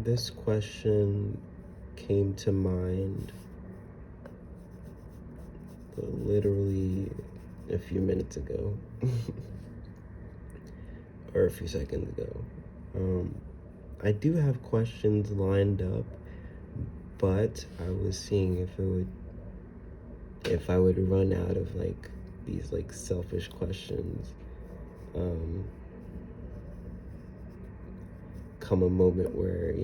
This question came to mind literally a few minutes ago, or a few seconds ago. I do have questions lined up, but I was seeing if I would run out of like these like selfish questions. Come a moment where,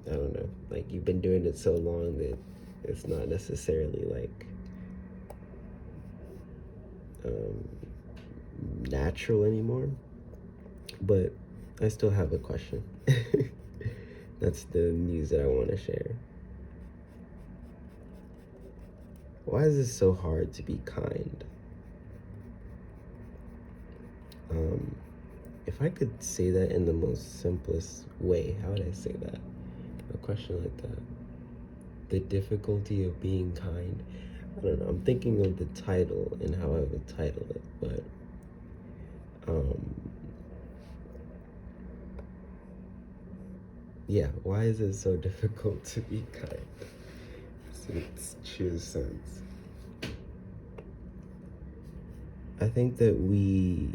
I don't know, like you've been doing it so long that it's not necessarily like natural anymore. But I still have a question. That's the news that I want to share. Why is it so hard to be kind? If I could say that in the most simplest way, how would I say that? A question like that. The difficulty of being kind. I don't know. I'm thinking of the title and how I would title it, but yeah, why is it so difficult to be kind? In its true sense. I think that we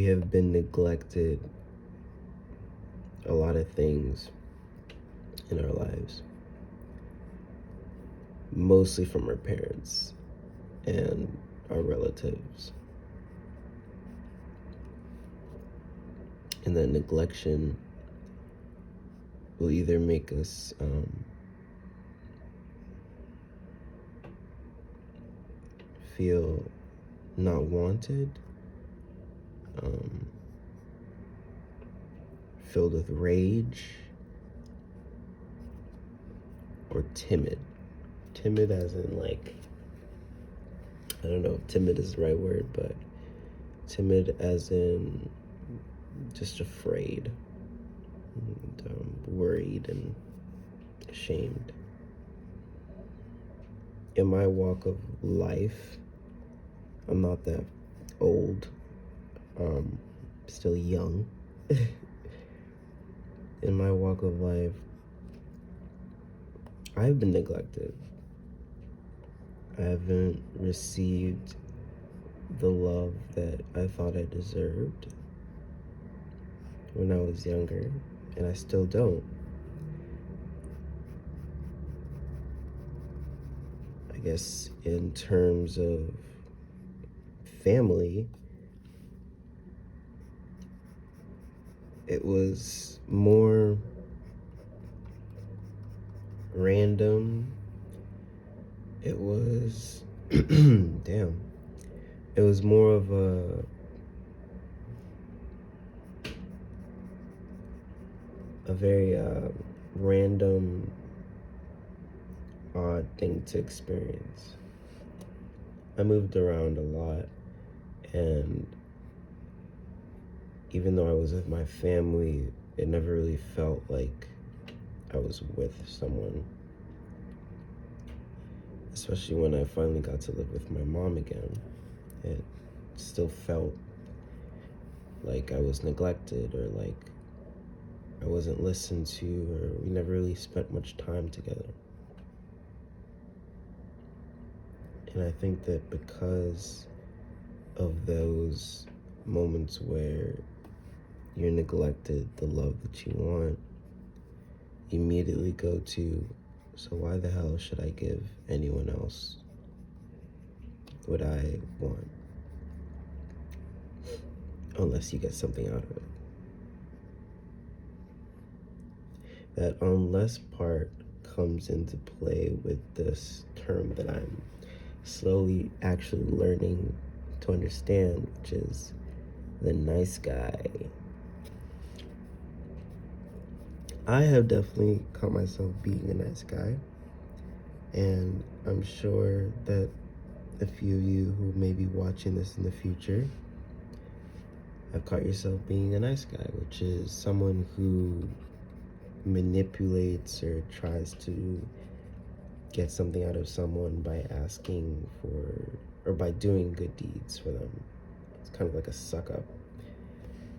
have been neglected a lot of things in our lives, mostly from our parents and our relatives. And that neglection will either make us feel not wanted, filled with rage, or timid. Timid as in like, I don't know if timid is the right word, but timid as in just afraid, and, worried and ashamed. In my walk of life, I'm not that old, still young. In my walk of life, I've been neglected. I haven't received the love that I thought I deserved when I was younger, and I still don't. I guess in terms of family, it was more random. It was, damn, it was more of a very random, odd thing to experience. I moved around a lot, and even though I was with my family, it never really felt like I was with someone. Especially when I finally got to live with my mom again. It still felt like I was neglected, or like I wasn't listened to, or we never really spent much time together. And I think that because of those moments where you're neglected the love that you want, you immediately go to, so why the hell should I give anyone else what I want? Unless you get something out of it. That unless part comes into play with this term that I'm slowly actually learning to understand, which is the nice guy. I have definitely caught myself being a nice guy, and I'm sure that a few of you who may be watching this in the future have caught yourself being a nice guy, which is someone who manipulates or tries to get something out of someone by asking for, or by doing good deeds for them. It's kind of like a suck up.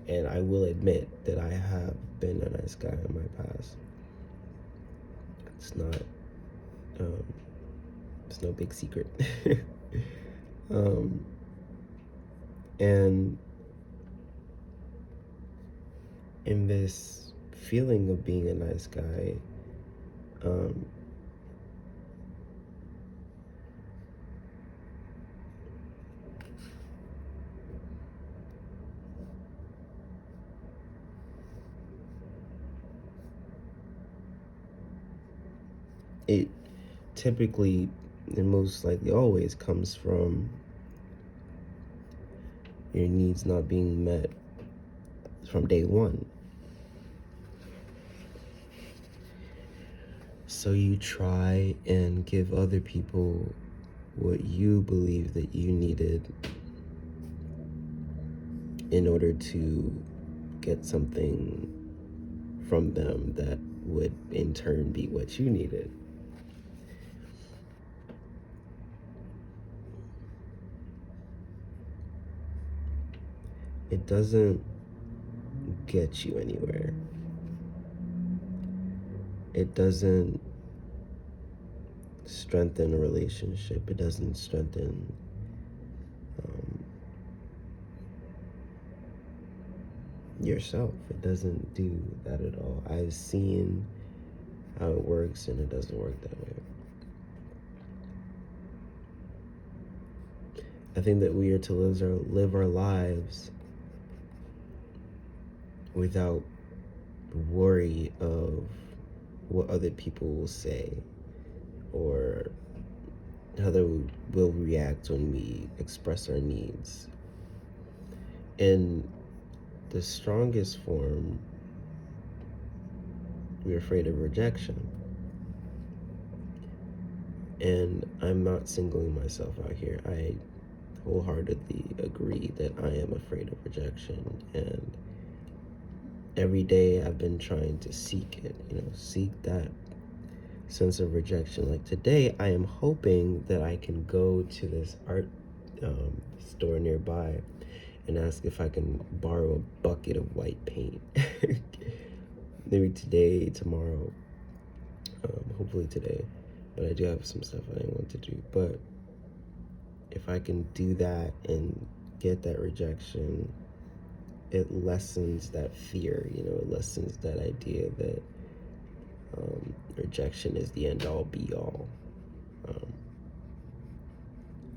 And I will admit that I have been a nice guy in my past. It's not, it's no big secret. um, and in this feeling of being a nice guy, um, it typically and most likely always comes from your needs not being met from day one. So you try and give other people what you believe that you needed in order to get something from them that would in turn be what you needed. It doesn't get you anywhere. It doesn't strengthen a relationship. It doesn't strengthen yourself. It doesn't do that at all. I've seen how it works, and it doesn't work that way. I think that we are to live our lives without worry of what other people will say or how they will react when we express our needs. In the strongest form, we're afraid of rejection. And I'm not singling myself out here. I wholeheartedly agree that I am afraid of rejection, and every day I've been trying to seek it, seek that sense of rejection. Like today, I am hoping that I can go to this art store nearby and ask if I can borrow a bucket of white paint. Maybe today, tomorrow, hopefully today. But I do have some stuff I want to do. But if I can do that and get that rejection, it lessens that fear, it lessens that idea that rejection is the end all be all.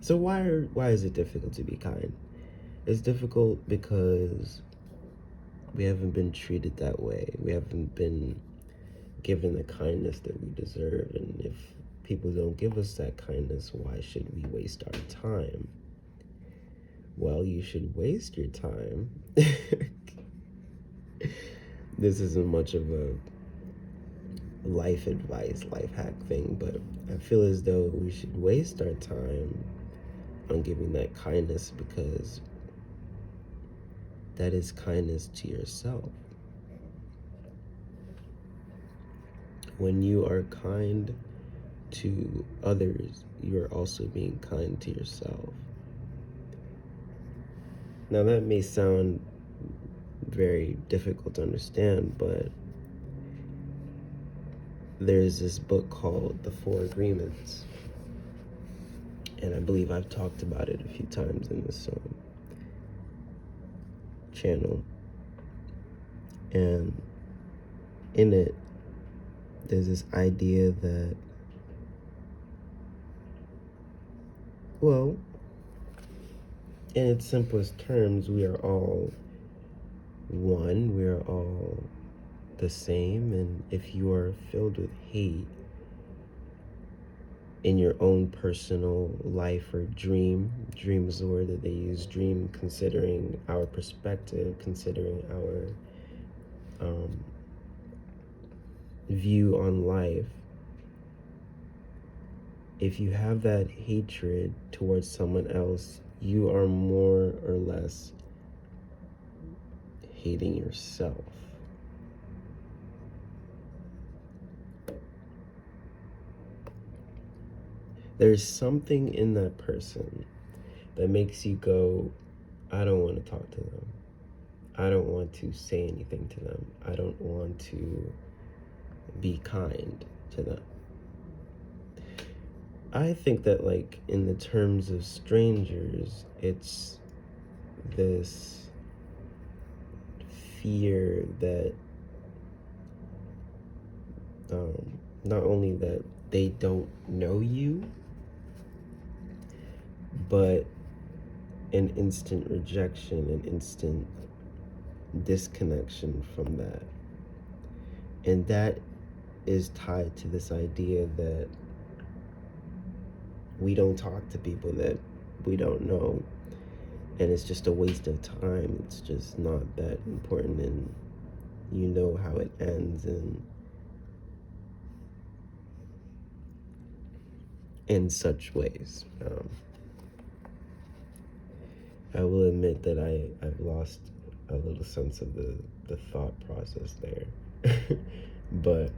So why is it difficult to be kind? It's difficult because we haven't been treated that way. We haven't been given the kindness that we deserve. And if people don't give us that kindness, why should we waste our time? Well, you should waste your time. This isn't much of a life advice, life hack thing, but I feel as though we should waste our time on giving that kindness, because that is kindness to yourself. When you are kind to others, you are also being kind to yourself. Now, that may sound very difficult to understand, but there's this book called The Four Agreements, and I believe I've talked about it a few times in this channel. And in it, there's this idea that, well, in its simplest terms, we are all one, we are all the same, and if you are filled with hate in your own personal life or dream is the word that they use, dream considering our perspective, considering our view on life, if you have that hatred towards someone else, you are more or less hating yourself. there's something in that person that makes you go, I don't want to talk to them. I don't want to say anything to them. I don't want to be kind to them. I think that, like, in the terms of strangers, it's this fear that not only that they don't know you, but an instant rejection, an instant disconnection from that. And that is tied to this idea that we don't talk to people that we don't know, and it's just a waste of time. It's just not that important, and you know how it ends, and in such ways. I will admit that I've lost a little sense of the thought process there. But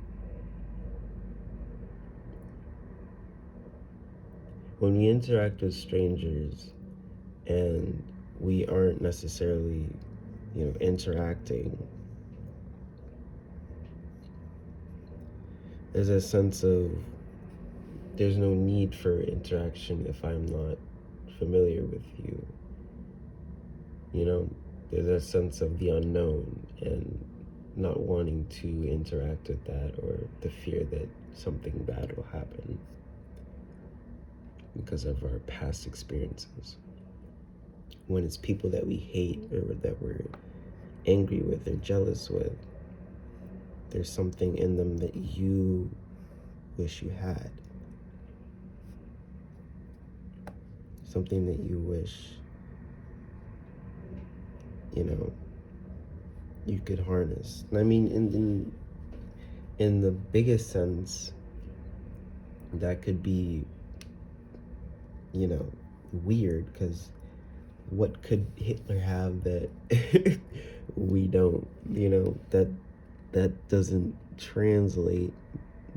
when we interact with strangers and we aren't necessarily, interacting, there's a sense of there's no need for interaction if I'm not familiar with you. There's a sense of the unknown and not wanting to interact with that, or the fear that something bad will happen because of our past experiences. When it's people that we hate or that we're angry with or jealous with, there's something in them that you wish you had. Something that you wish, you could harness. And I mean, in the biggest sense, that could be, weird, because what could Hitler have that we don't? That doesn't translate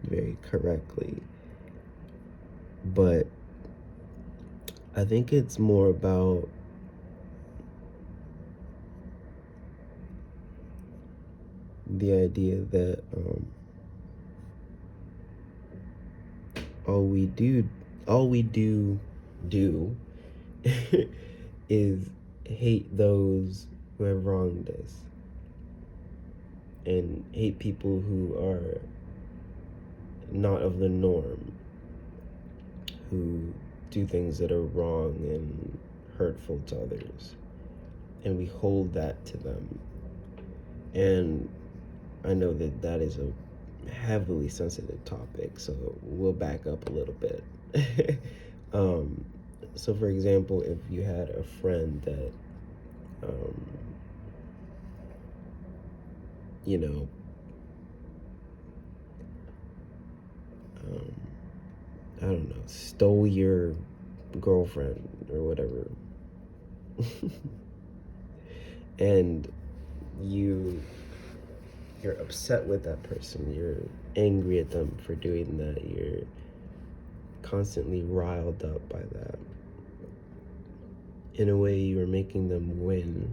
very correctly. But I think it's more about the idea that all we do is hate those who have wronged us, and hate people who are not of the norm, who do things that are wrong and hurtful to others, and we hold that to them. And I know that that is a heavily sensitive topic, so we'll back up a little bit. So for example, if you had a friend that I don't know, stole your girlfriend or whatever, and you're upset with that person, you're angry at them for doing that, you're constantly riled up by that. In a way, you're making them win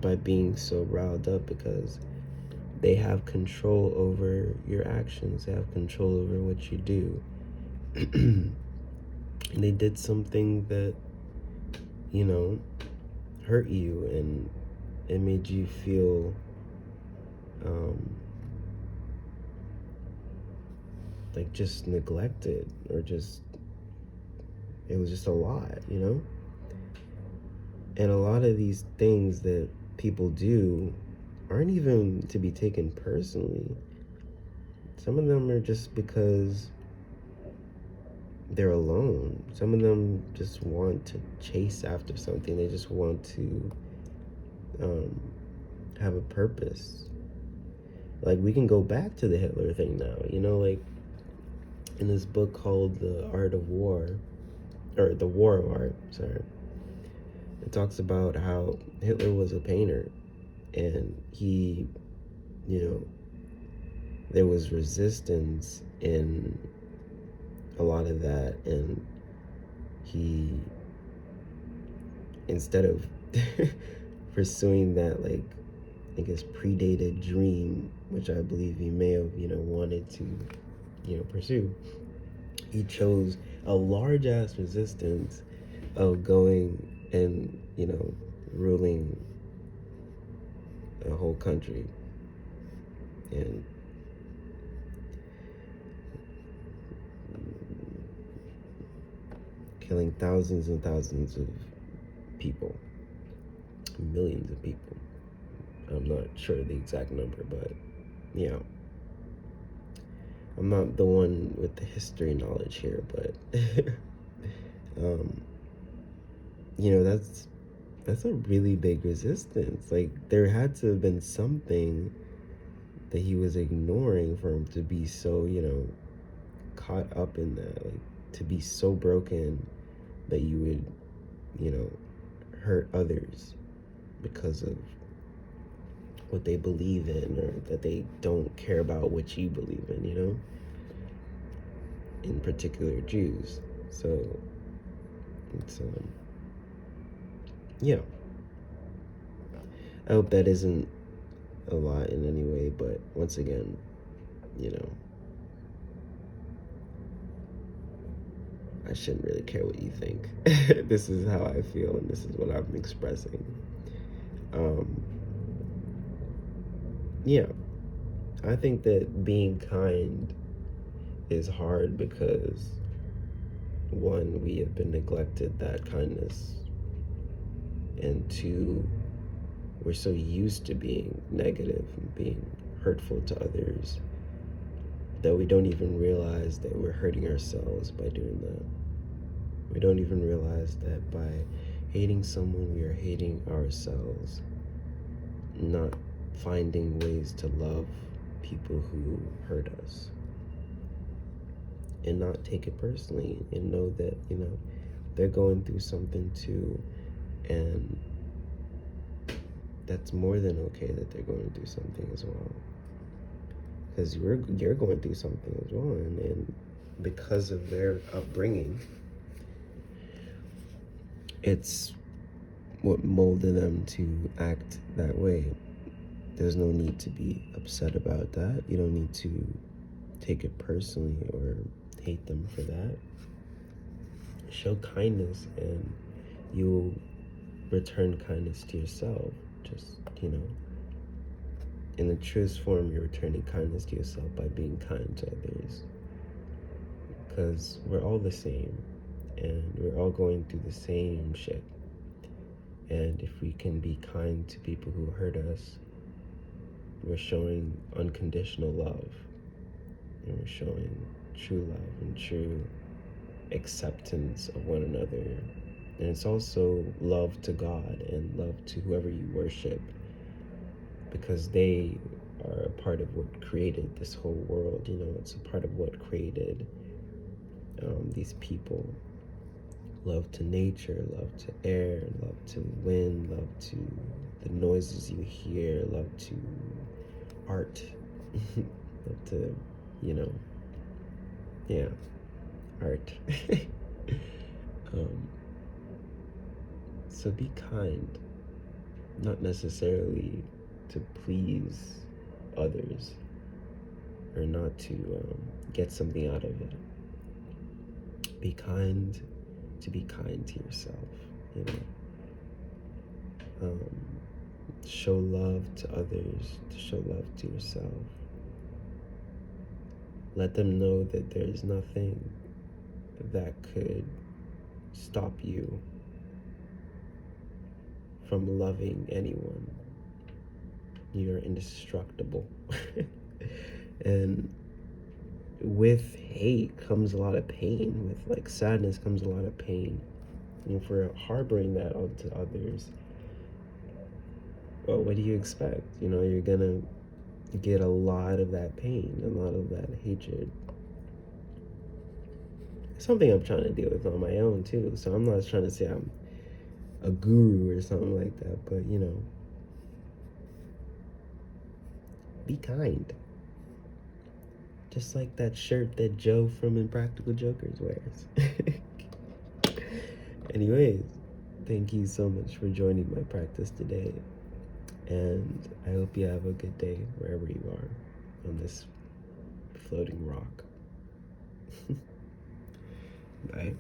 by being so riled up, because they have control over your actions, they have control over what you do. And they did something that, hurt you, and it made you feel like just neglected, or just, it was just a lot, And a lot of these things that people do aren't even to be taken personally. Some of them are just because they're alone. Some of them just want to chase after something. They just want to have a purpose. Like, we can go back to the Hitler thing now, like in this book called The Art of War, or The War of Art, sorry. It talks about how Hitler was a painter, and he, there was resistance in a lot of that, and he, instead of pursuing that, like, I guess, predated dream, which I believe he may have, wanted to, pursue, he chose a large ass resistance of going and, ruling a whole country and killing thousands and thousands of people, millions of people. I'm not sure the exact number, but yeah. I'm not the one with the history knowledge here, but um, that's a really big resistance. Like, there had to have been something that he was ignoring for him to be so, caught up in that, like, to be so broken that you would, hurt others because of what they believe in, or that they don't care about what you believe in, in particular Jews. So it's yeah. I hope that isn't a lot in any way, but once again, I shouldn't really care what you think. This is how I feel, and this is what I'm expressing. Yeah, I think that being kind is hard because, one, we have been neglected that kindness, and two, we're so used to being negative and being hurtful to others that we don't even realize that we're hurting ourselves by doing that. We don't even realize that by hating someone, we are hating ourselves, not finding ways to love people who hurt us, and not take it personally, and know that, they're going through something too, and that's more than okay that they're going through something as well, because you're going through something as well, and because of their upbringing, it's what molded them to act that way. There's no need to be upset about that. You don't need to take it personally or hate them for that. Show kindness, and you'll return kindness to yourself. Just, in the truest form, you're returning kindness to yourself by being kind to others. Because we're all the same, and we're all going through the same shit. And if we can be kind to people who hurt us, we're showing unconditional love, and we're showing true love and true acceptance of one another. And it's also love to God and love to whoever you worship, because they are a part of what created this whole world. It's a part of what created these people. Love to nature, love to air, love to wind, love to the noises you hear, love to art, love to, yeah, art. So be kind, not necessarily to please others or not to get something out of it. Be kind to be kind to yourself, show love to others, to show love to yourself. Let them know that there's nothing that could stop you from loving anyone. You're indestructible. And with hate comes a lot of pain. With, like, sadness comes a lot of pain. And for harboring that onto others, well, what do you expect? You're gonna get a lot of that pain, a lot of that hatred. Something I'm trying to deal with on my own too. So I'm not trying to say I'm a guru or something like that, but be kind. Just like that shirt that Joe from Impractical Jokers wears. Anyways, thank you so much for joining my practice today. And I hope you have a good day wherever you are on this floating rock. Bye.